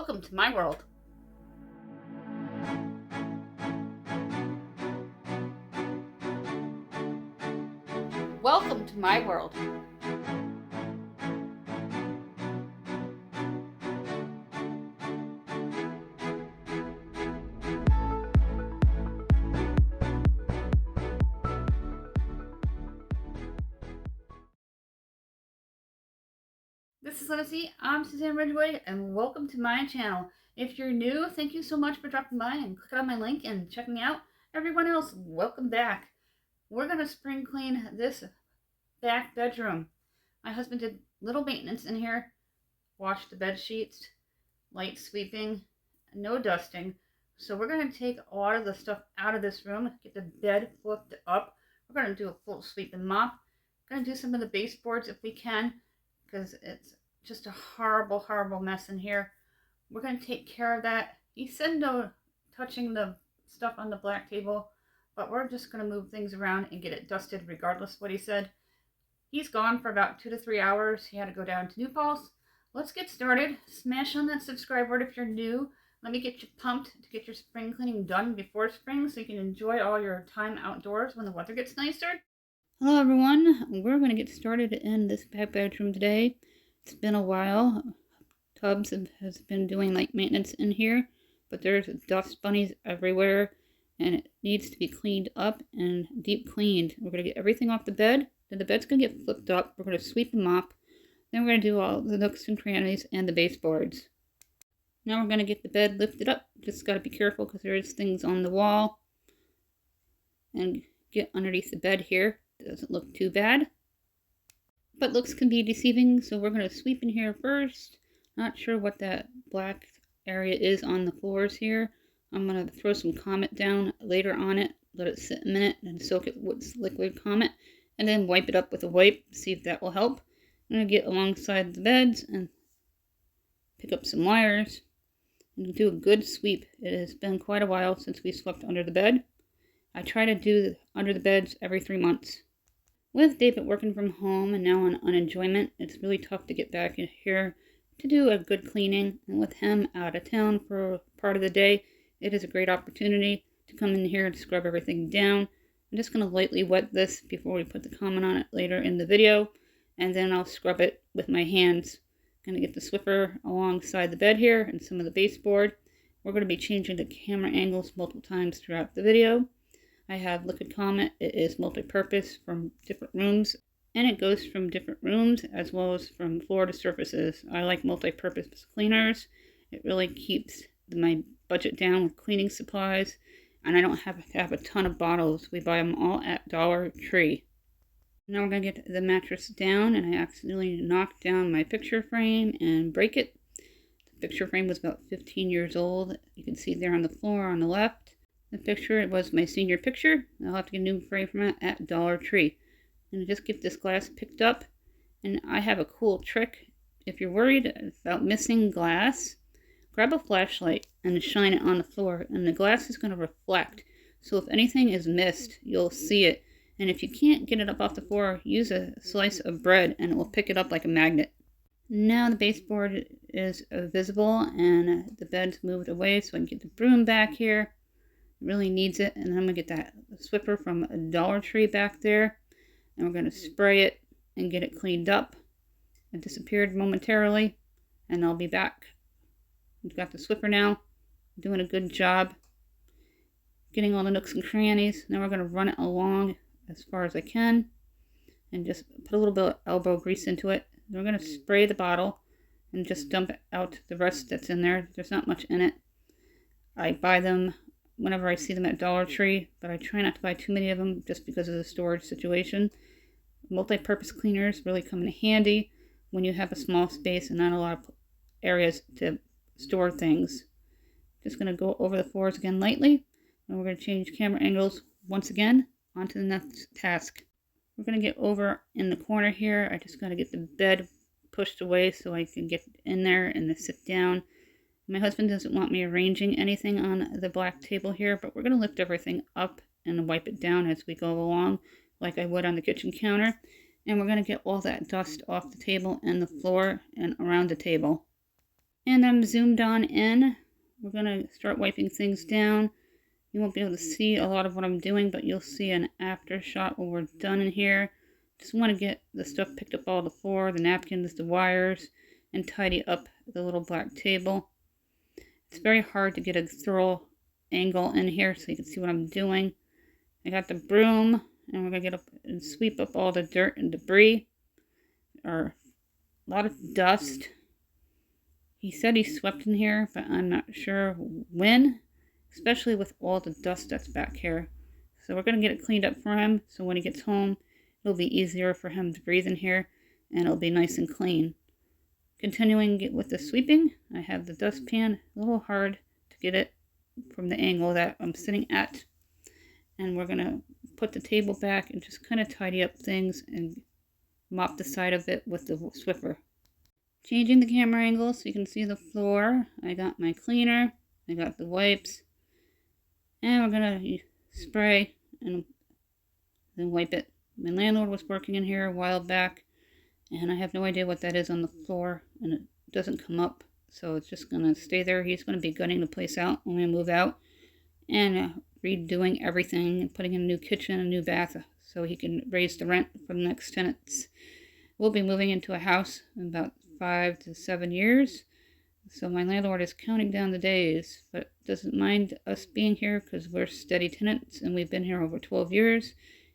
Welcome to my world. Welcome to my world. This is Lucy. I'm Suzanne Ridgway, and welcome to my channel. If you're new, thank you so much for dropping by and clicking on my link and checking me out. Everyone else, welcome back. We're going to spring clean this back bedroom. My husband did little maintenance in here, washed the bed sheets, light sweeping, no dusting. So we're going to take a lot of the stuff out of this room, get the bed flipped up. We're going to do a full sweep and mop. We're going to do some of the baseboards if we can, because it's just a horrible, horrible mess in here. We're going to take care of that. He said no touching the stuff on the black table, but we're just going to move things around and get it dusted regardless of what he said. He's gone for about 2 to 3 hours. He had to go down to New Paltz. Let's get started. Smash on that subscribe button if you're new. Let me get you pumped to get your spring cleaning done before spring so you can enjoy all your time outdoors when the weather gets nicer. Hello everyone. We're going to get started in this back bedroom today. It's been a while. Tubbs has been doing like maintenance in here, but there's dust bunnies everywhere and it needs to be cleaned up and deep cleaned. We're going to get everything off the bed. Then the bed's going to get flipped up. We're going to sweep and mop. Then we're going to do all the nooks and crannies and the baseboards. Now we're going to get the bed lifted up. Just got to be careful because there is things on the wall. And get underneath the bed here. It doesn't look too bad. But looks can be deceiving, so we're going to sweep in here first. Not sure what that black area is on the floors here. I'm going to throw some Comet down later on it. Let it sit a minute and soak it with liquid Comet. And then wipe it up with a wipe. See if that will help. I'm going to get alongside the beds and pick up some wires. And do a good sweep. It has been quite a while since we swept under the bed. I try to do under the beds every 3 months. With David working from home and now on unemployment, it's really tough to get back in here to do a good cleaning. And with him out of town for part of the day, it is a great opportunity to come in here and scrub everything down. I'm just going to lightly wet this before we put the comment on it later in the video. And then I'll scrub it with my hands. I'm going to get the Swiffer alongside the bed here and some of the baseboard. We're going to be changing the camera angles multiple times throughout the video. I have liquid Comet. It is multi-purpose from different rooms, and it goes from different rooms as well as from floor to surfaces. I like multi-purpose cleaners. It really keeps my budget down with cleaning supplies, and I don't have to have a ton of bottles. We buy them all at Dollar Tree. Now we're going to get the mattress down, and I accidentally knocked down my picture frame and break it. The picture frame was about 15 years old. You can see there on the floor on the left. The picture, it was my senior picture. I'll have to get a new frame from it at Dollar Tree. And just get this glass picked up. And I have a cool trick. If you're worried about missing glass, grab a flashlight and shine it on the floor. And the glass is going to reflect. So if anything is missed, you'll see it. And if you can't get it up off the floor, use a slice of bread and it will pick it up like a magnet. Now the baseboard is visible and the bed's moved away so I can get the broom back here. Really needs it. And then I'm going to get that Swiffer from Dollar Tree back there. And we're going to spray it and get it cleaned up. It disappeared momentarily. And I'll be back. We've got the Swiffer now. Doing a good job. Getting all the nooks and crannies. Now we're going to run it along as far as I can. And just put a little bit of elbow grease into it. Then we're going to spray the bottle. And just dump out the rest that's in there. There's not much in it. I buy them whenever I see them at Dollar Tree, but I try not to buy too many of them just because of the storage situation. Multi-purpose cleaners really come in handy when you have a small space and not a lot of areas to store things. Just going to go over the floors again lightly, and we're going to change camera angles once again onto the next task. We're going to get over in the corner here. I just got to get the bed pushed away so I can get in there and then sit down. My husband doesn't want me arranging anything on the black table here, but we're going to lift everything up and wipe it down as we go along, like I would on the kitchen counter. And we're going to get all that dust off the table and the floor and around the table. And I'm zoomed on in. We're going to start wiping things down. You won't be able to see a lot of what I'm doing, but you'll see an after shot when we're done in here. Just want to get the stuff picked up all the floor, the napkins, the wires, and tidy up the little black table. It's very hard to get a thorough angle in here so you can see what I'm doing. I got the broom, and we're going to get up and sweep up all the dirt and debris, or a lot of dust. He said he swept in here, but I'm not sure when, especially with all the dust that's back here. So we're going to get it cleaned up for him, so when he gets home, it'll be easier for him to breathe in here, and it'll be nice and clean. Continuing with the sweeping, I have the dustpan, a little hard to get it from the angle that I'm sitting at. And we're going to put the table back and just kind of tidy up things and mop the side of it with the Swiffer. Changing the camera angle so you can see the floor. I got my cleaner, I got the wipes, and we're going to spray and then wipe it. My landlord was working in here a while back, and I have no idea what that is on the floor, and it doesn't come up, so it's just going to stay there. He's going to be gutting the place out when we move out, and redoing everything, and putting in a new kitchen, a new bath, so he can raise the rent for the next tenants. We'll be moving into a house in about 5 to 7 years, so my landlord is counting down the days, but doesn't mind us being here because we're steady tenants, and we've been here over 12 years,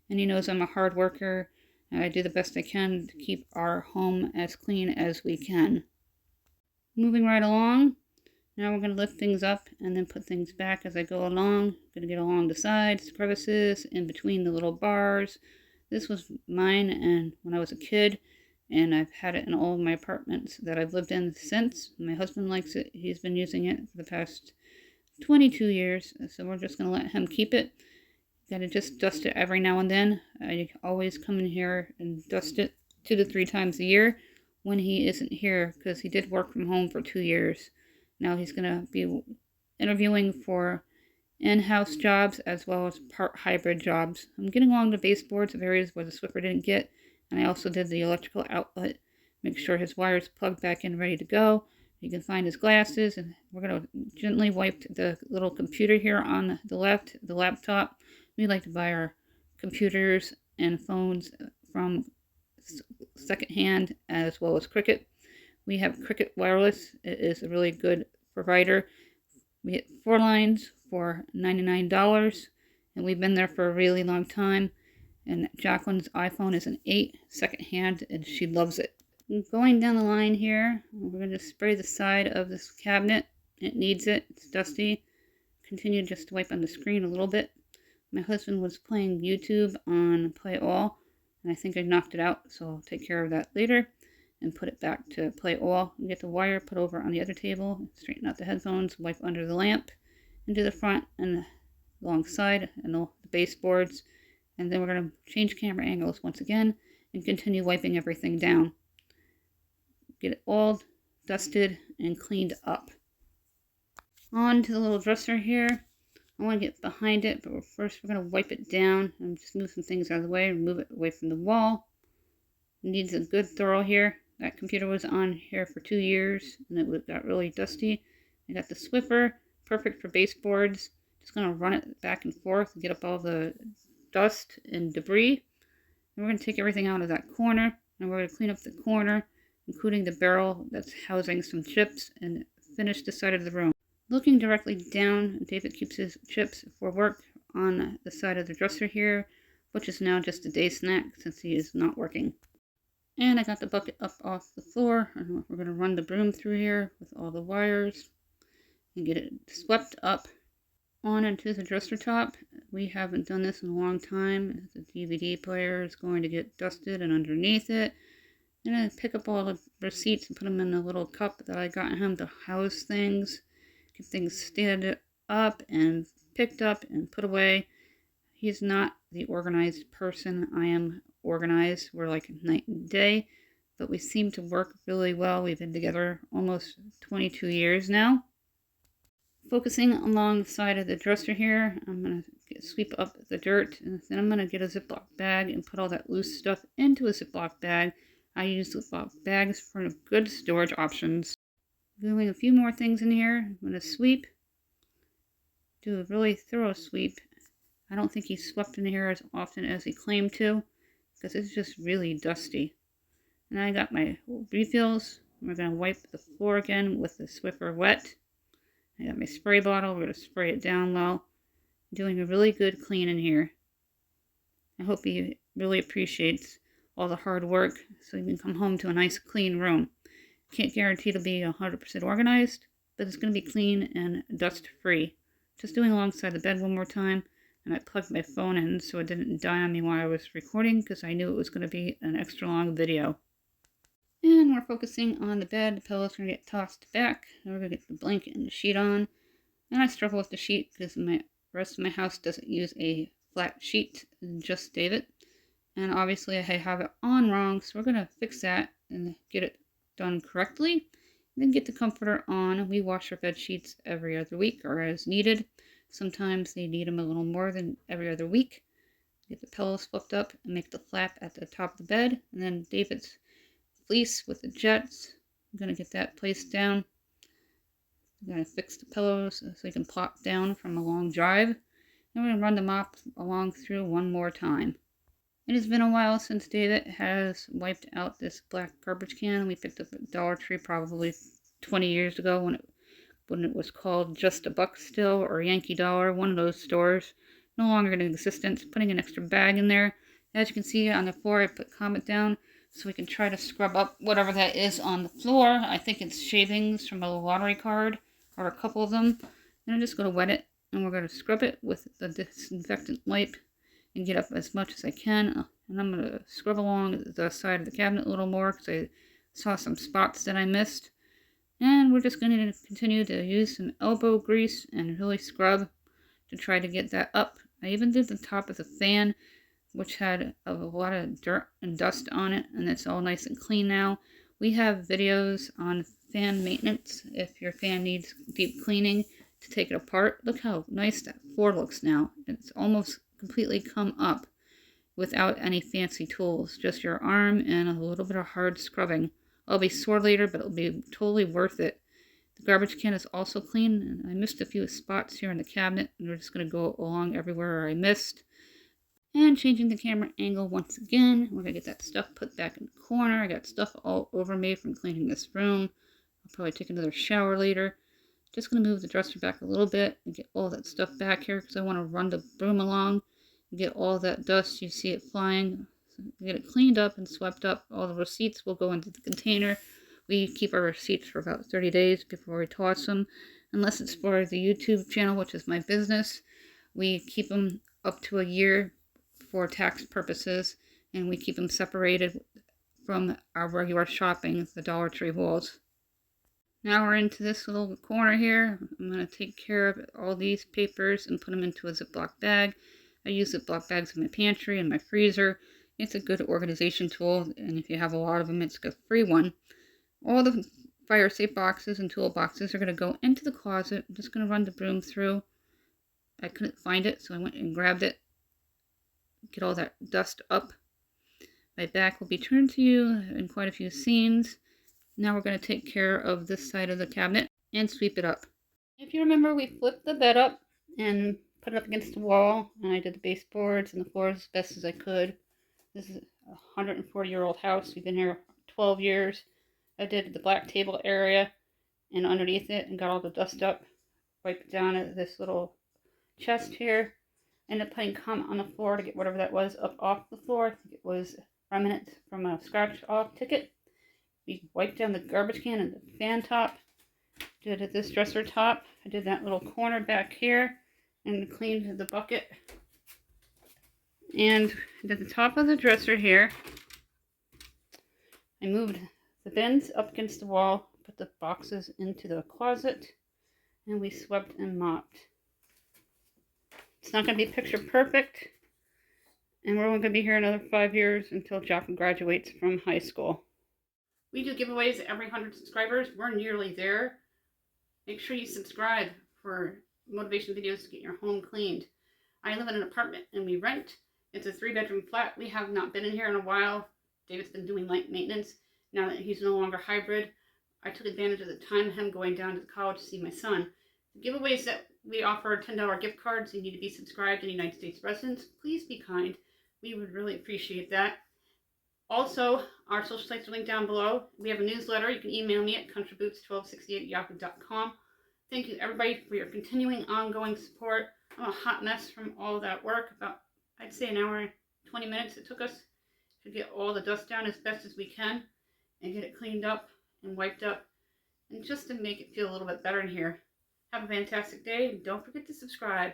and he knows I'm a hard worker, and I do the best I can to keep our home as clean as we can. Moving right along, now we're going to lift things up and then put things back as I go along. I'm going to get along the sides, crevices, in between the little bars. This was mine and when I was a kid, and I've had it in all of my apartments that I've lived in since. My husband likes it. He's been using it for the past 22 years, so we're just going to let him keep it. Gotta just dust it every now and then. I always come in here and dust it 2 to 3 times a year when he isn't here, because he did work from home for 2 years. Now he's going to be interviewing for in-house jobs as well as part hybrid jobs. I'm getting along the baseboards of areas where the Swiffer didn't get, and I also did the electrical outlet. Make sure his wire's plugged back in, ready to go. You can find his glasses, and we're going to gently wipe the little computer here on the left, the laptop. We like to buy our computers and phones from secondhand as well as Cricket. We have Cricket Wireless. It is a really good provider. We get 4 lines for $99, and we've been there for a really long time. And Jacqueline's iPhone is an 8 secondhand, and she loves it. Going down the line here, we're going to spray the side of this cabinet. It needs it. It's dusty. Continue just to wipe on the screen a little bit. My husband was playing YouTube on Play All, and I think I knocked it out, so I'll take care of that later and put it back to Play All. And get the wire put over on the other table, straighten out the headphones, wipe under the lamp, and do the front and alongside and the baseboards. And then we're going to change camera angles once again and continue wiping everything down. Get it all dusted and cleaned up. On to the little dresser here. I want to get behind it, but first we're going to wipe it down and just move some things out of the way and move it away from the wall. It needs a good thorough here. That computer was on here for 2 years and it got really dusty. I got the Swiffer, perfect for baseboards. Just going to run it back and forth and get up all the dust and debris. And we're going to take everything out of that corner, and we're going to clean up the corner, including the barrel that's housing some chips, and finish the side of the room. Looking directly down, David keeps his chips for work on the side of the dresser here, which is now just a day snack since he is not working. And I got the bucket up off the floor, and we're going to run the broom through here with all the wires and get it swept up on into the dresser top. We haven't done this in a long time. The DVD player is going to get dusted, and underneath it, and I pick up all the receipts and put them in a little cup that I got him to house things. Get things standed up and picked up and put away. He's not the organized person. I am organized. We're like night and day, but we seem to work really well. We've been together almost 22 years now. Focusing along the side of the dresser here, I'm going to sweep up the dirt, and then I'm going to get a Ziploc bag and put all that loose stuff into a Ziploc bag. I use Ziploc bags for good storage options. Doing a few more things in here. I'm going to sweep. Do a really thorough sweep. I don't think he swept in here as often as he claimed to, because it's just really dusty. And I got my refills. We're going to wipe the floor again with the Swiffer wet. I got my spray bottle. We're going to spray it down low. Doing a really good clean in here. I hope he really appreciates all the hard work so he can come home to a nice clean room. Can't guarantee it'll be 100% organized, but it's going to be clean and dust free. Just doing alongside the bed one more time, and I plugged my phone in so it didn't die on me while I was recording because I knew it was going to be an extra long video. And we're focusing on the bed. The pillow's going to get tossed back. And we're going to get the blanket and the sheet on. And I struggle with the sheet because the rest of my house doesn't use a flat sheet, just David. And obviously I have it on wrong, so we're going to fix that and get it done correctly. And then get the comforter on. We wash our bed sheets every other week or as needed. Sometimes they need them a little more than every other week. Get the pillows flipped up and make the flap at the top of the bed. And then David's fleece with the jets. I'm going to get that placed down. I'm going to fix the pillows so they can plop down from a long drive. And we're going to run the mop along through one more time. It has been a while since David has wiped out this black garbage can. We picked up at Dollar Tree probably 20 years ago when it was called Just a Buck Still or Yankee Dollar, one of those stores. No longer in existence. Putting an extra bag in there. As you can see on the floor, I put Comet down so we can try to scrub up whatever that is on the floor. I think it's shavings from a lottery card or a couple of them. And I'm just going to wet it and we're going to scrub it with the disinfectant wipe and get up as much as I can. And I'm going to scrub along the side of the cabinet a little more because I saw some spots that I missed. And we're just going to continue to use some elbow grease and really scrub to try to get that up. I even did the top of the fan, which had a lot of dirt and dust on it, and it's all nice and clean now. We have videos on fan maintenance if your fan needs deep cleaning to take it apart. Look how nice that floor looks now. It's almost completely come up without any fancy tools, just your arm and a little bit of hard scrubbing. I'll be sore later, but it'll be totally worth it. The garbage can is also clean, and I missed a few spots here in the cabinet, and we're just going to go along everywhere I missed. And changing the camera angle once again. We're going to get that stuff put back in the corner. I got stuff all over me from cleaning this room. I'll probably take another shower later. Just going to move the dresser back a little bit and get all that stuff back here because I want to run the broom along and get all that dust. You see it flying. So get it cleaned up and swept up. All the receipts will go into the container. We keep our receipts for about 30 days before we toss them. Unless it's for the YouTube channel, which is my business. We keep them up to a year for tax purposes, and we keep them separated from our regular shopping, the Dollar Tree walls. Now we're into this little corner here. I'm going to take care of all these papers and put them into a Ziploc bag. I use Ziploc bags in my pantry and my freezer. It's a good organization tool, and if you have a lot of them, it's a free one. All the fire safe boxes and tool boxes are going to go into the closet. I'm just going to run the broom through. I couldn't find it, so I went and grabbed it. Get all that dust up. My back will be turned to you in quite a few scenes. Now we're going to take care of this side of the cabinet and sweep it up. If you remember, we flipped the bed up and put it up against the wall, and I did the baseboards and the floors as best as I could. This is a 140-year-old house. We've been here 12 years. I did the black table area and underneath it and got all the dust up. Wiped down at this little chest here. Ended up putting Comet on the floor to get whatever that was up off the floor. I think it was remnant from a scratch off ticket. We wiped down the garbage can and the fan top. Did this dresser top. I did that little corner back here and cleaned the bucket. And at the top of the dresser here, I moved the bins up against the wall, put the boxes into the closet, and we swept and mopped. It's not going to be picture perfect, and we're only going to be here another 5 years until Jocko graduates from high school. We do giveaways every 100 subscribers. We're nearly there. Make sure you subscribe for motivation videos to get your home cleaned. I live in an apartment and we rent. It's a 3-bedroom flat. We have not been in here in a while. David's been doing light maintenance. Now that he's no longer hybrid, I took advantage of the time of him going down to the college to see my son. The giveaways that we offer $10 gift cards. You need to be subscribed and United States residents. Please be kind. We would really appreciate that. Also, our social sites are linked down below. We have a newsletter. You can email me at countryboots1268@yahoo.com. Thank you, everybody, for your continuing, ongoing support. I'm a hot mess from all that work. About, I'd say, an hour and 20 minutes it took us to get all the dust down as best as we can and get it cleaned up and wiped up, and just to make it feel a little bit better in here. Have a fantastic day, and don't forget to subscribe.